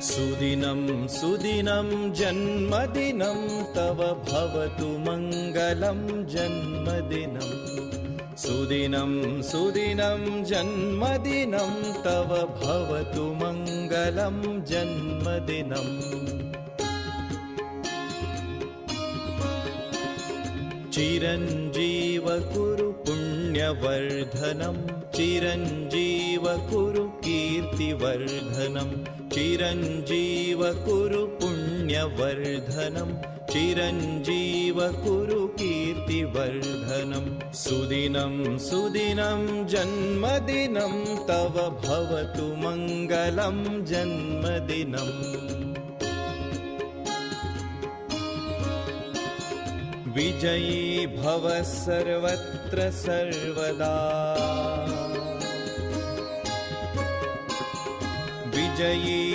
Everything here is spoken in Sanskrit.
सुदिनं सुदिनं जन्मदिनं तव भवतु मङ्गलं जन्मदिनं सुदिनं सुदिनं जन्मदिनं तव भवतु मङ्गलं जन्मदिनम् चिरञ्जीव कुरु पुण्यवर्धनं चिरञ्जीव कुरु कीर्तिवर्धनं चिरञ्जीव कुरु पुण्यवर्धनं चिरञ्जीव कुरु कीर्तिवर्धनं सुदिनं सुदिनं जन्मदिनं तव भवतु मङ्गलं जन्मदिनम् विजयी भव सर्वत्र सर्वदा विजयी